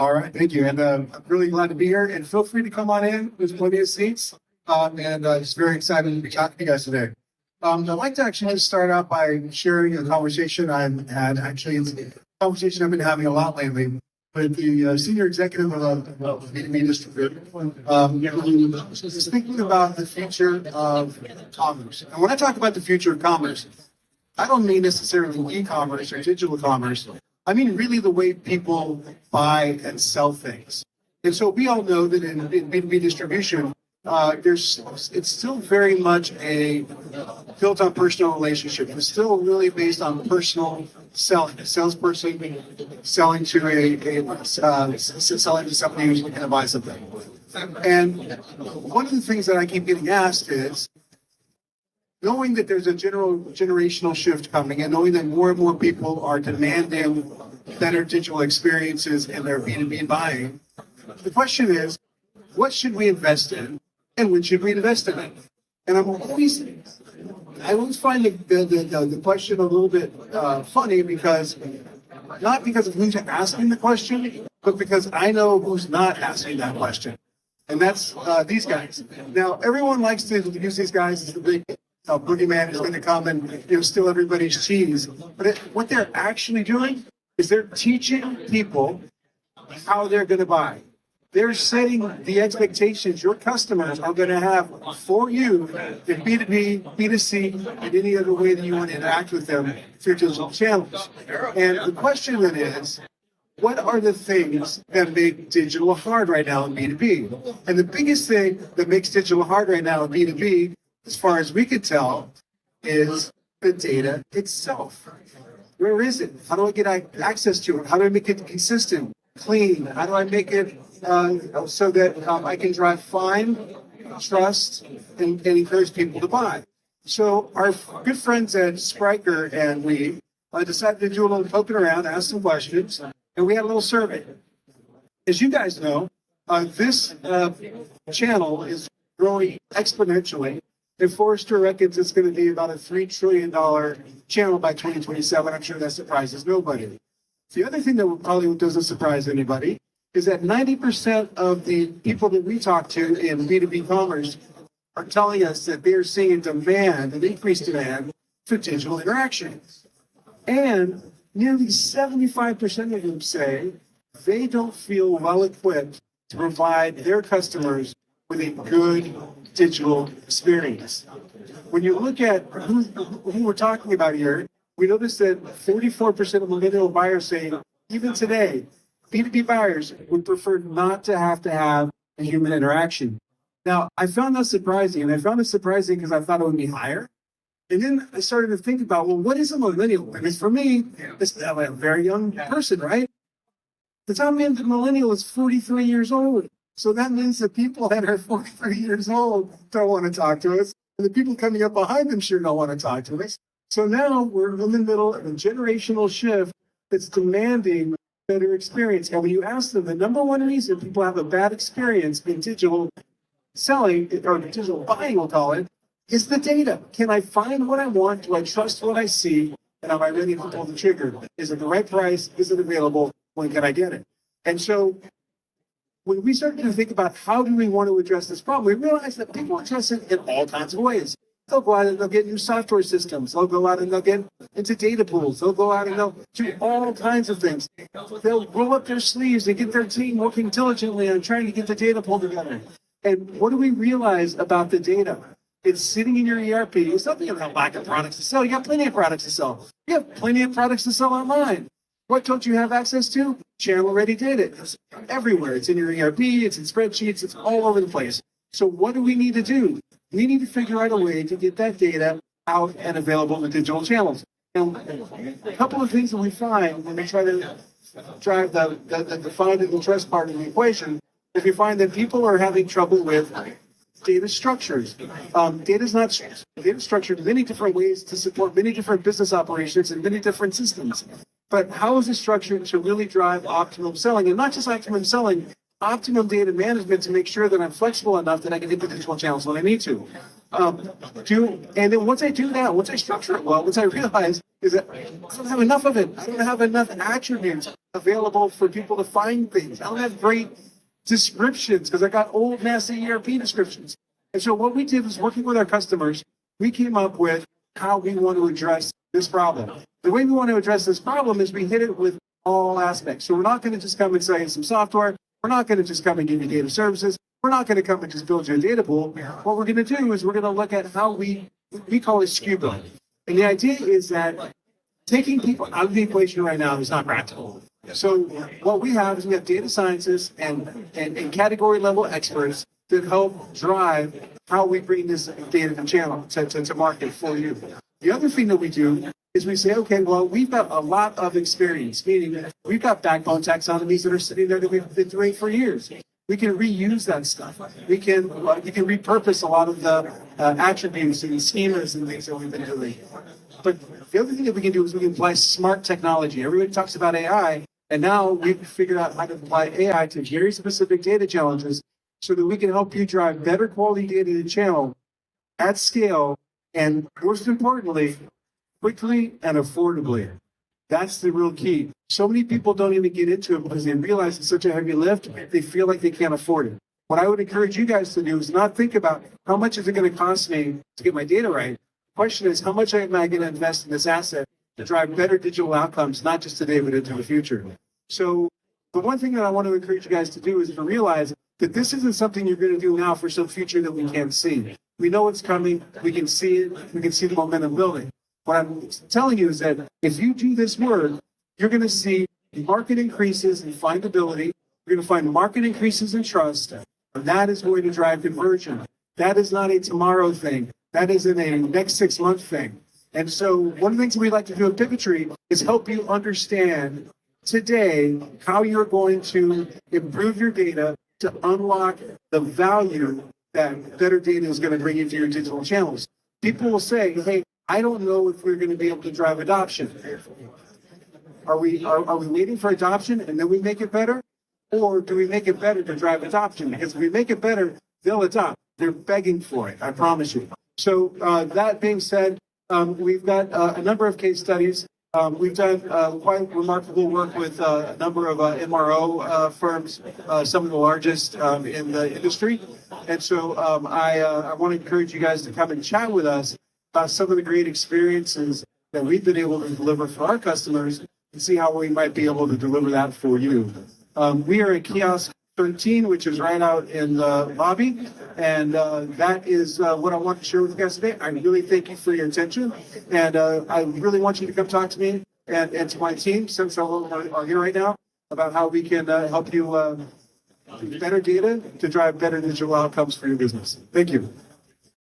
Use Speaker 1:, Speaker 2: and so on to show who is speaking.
Speaker 1: All right, thank you. And I'm really glad to be here. And feel free to come on in. There's plenty of seats. And just very excited to be talking to you guys today. I'd like to actually just start out by sharing a conversation I've had. Actually, it's a conversation I've been having a lot lately with the senior executive of B2B distributor. Just thinking about the future of commerce. And when I talk about the future of commerce, I don't mean necessarily e-commerce or digital commerce. I mean really the way people buy and sell things. And so we all know that in B2B distribution, it's still very much built on personal relationship. It's still really based on personal selling. A salesperson selling to somebody who's looking to buy something. And one of the things that I keep getting asked is, knowing that there's a generational shift coming and knowing that more and more people are demanding better digital experiences in their B2B buying, the question is, what should we invest in and when should we invest in it? And I always find the question a little bit funny not because of who's asking the question, but because I know who's not asking that question. And that's these guys. Now, everyone likes to use these guys as the big boogeyman is going to come and steal everybody's cheese. But what they're actually doing is they're teaching people how they're going to buy. They're setting the expectations your customers are going to have for you in B2B, B2C, and any other way that you want to interact with them through digital channels. And the question then is, what are the things that make digital hard right now in B2B? And the biggest thing that makes digital hard right now in B2B, as far as we could tell, is the data itself. Where is it? How do I get access to it? How do I make it consistent, clean? How do I make it so that I can drive fine, trust, and encourage people to buy? So our good friends at Spriker and we decided to do a little poking around, ask some questions, and we had a little survey. As you guys know, this channel is growing exponentially. And Forrester reckons it's going to be about a $3 trillion channel by 2027. I'm sure that surprises nobody. The other thing that probably doesn't surprise anybody is that 90% of the people that we talk to in B2B commerce are telling us that they're seeing an increased demand for digital interactions. And nearly 75% of them say they don't feel well equipped to provide their customers with a good digital experience. When you look at who we're talking about here, we notice that 44% of millennial buyers say, even today, B2B buyers would prefer not to have a human interaction. Now, I found that surprising, and I found it surprising because I thought it would be higher. And then I started to think about, well, what is a millennial? Because for me, it's a very young person, right? The top man, the millennial is 43 years old. So that means that people that are 43 years old don't want to talk to us. And the people coming up behind them sure don't want to talk to us. So now we're in the middle of a generational shift that's demanding better experience. And when you ask them, the number one reason people have a bad experience in digital selling, or digital buying, we'll call it, is the data. Can I find what I want? Do I trust what I see? And am I ready to pull the trigger? Is it the right price? Is it available? When can I get it? And so when we started to think about how do we want to address this problem, we realized that people address it in all kinds of ways. They'll go out and they'll get new software systems. They'll go out and they'll get into data pools. They'll go out and they'll do all kinds of things. They'll roll up their sleeves and get their team working diligently on trying to get the data pool together. And what do we realize about the data? It's sitting in your ERP. It's not a lack of products to sell. You have plenty of products to sell. You have plenty of products to sell online. What don't you have access to? Channel-ready data. It's everywhere. It's in your ERP. It's in spreadsheets. It's all over the place. So what do we need to do? We need to figure out a way to get that data out and available in digital channels. And a couple of things that we find when we try to drive the find and the trust part of the equation is we find that people are having trouble with data structures. Data is structured in many different ways to support many different business operations and many different systems. But how is it structured to really drive optimum selling? And not just optimum selling, optimum data management to make sure that I'm flexible enough that I can hit the digital channels when I need to. And then once I do that, once I structure it well, once I realize is that I don't have enough of it. I don't have enough attributes available for people to find things. I don't have great descriptions because I got old, nasty ERP descriptions. And so what we did was working with our customers, we came up with how we want to address this problem. The way we want to address this problem is we hit it with all aspects. So we're not going to just come and sell you some software. We're not going to just come and give you data services. We're not going to come and just build you a data pool. What we're going to do is we're going to look at how we call it SKU building. And the idea is that taking people out of the equation right now is not practical. So what we have is we have data scientists and category level experts that help drive how we bring this data to channel to market for you. The other thing that we do is we say, okay, well, we've got a lot of experience, meaning we've got backbone taxonomies that are sitting there that we've been doing for years. We can reuse that stuff. We can repurpose a lot of the attributes and schemas and things that we've been doing. But the other thing that we can do is we can apply smart technology. Everybody talks about AI, and now we've figured out how to apply AI to very specific data challenges so that we can help you drive better quality data to channel at scale, and most importantly, quickly and affordably. That's the real key. So many people don't even get into it because they realize it's such a heavy lift, they feel like they can't afford it. What I would encourage you guys to do is not think about how much is it going to cost me to get my data right. The question is, how much am I going to invest in this asset to drive better digital outcomes, not just today, but into the future? So the one thing that I want to encourage you guys to do is to realize that this isn't something you're going to do now for some future that we can't see. We know it's coming. We can see it. We can see the momentum building. What I'm telling you is that if you do this work, you're going to see market increases in findability. You're going to find market increases in trust. And that is going to drive conversion. That is not a tomorrow thing. That is in a next 6 month thing. And so one of the things we like to do at Pivotree is help you understand today how you're going to improve your data to unlock the value that better data is going to bring into your digital channels. People will say, hey, I don't know if we're going to be able to drive adoption. Are we waiting for adoption and then we make it better? Or do we make it better to drive adoption? Because if we make it better, they'll adopt. They're begging for it, I promise you. So that being said, we've got a number of case studies. We've done quite remarkable work with a number of MRO firms, some of the largest in the industry. And so I want to encourage you guys to come and chat with us about some of the great experiences that we've been able to deliver for our customers and see how we might be able to deliver that for you. We are at Kiosk 13, which is right out in the lobby. And that is what I want to share with you guys today. I really thank you for your attention. And I really want you to come talk to me and to my team, since are here right now, about how we can help you better data to drive better digital outcomes for your business. Thank you.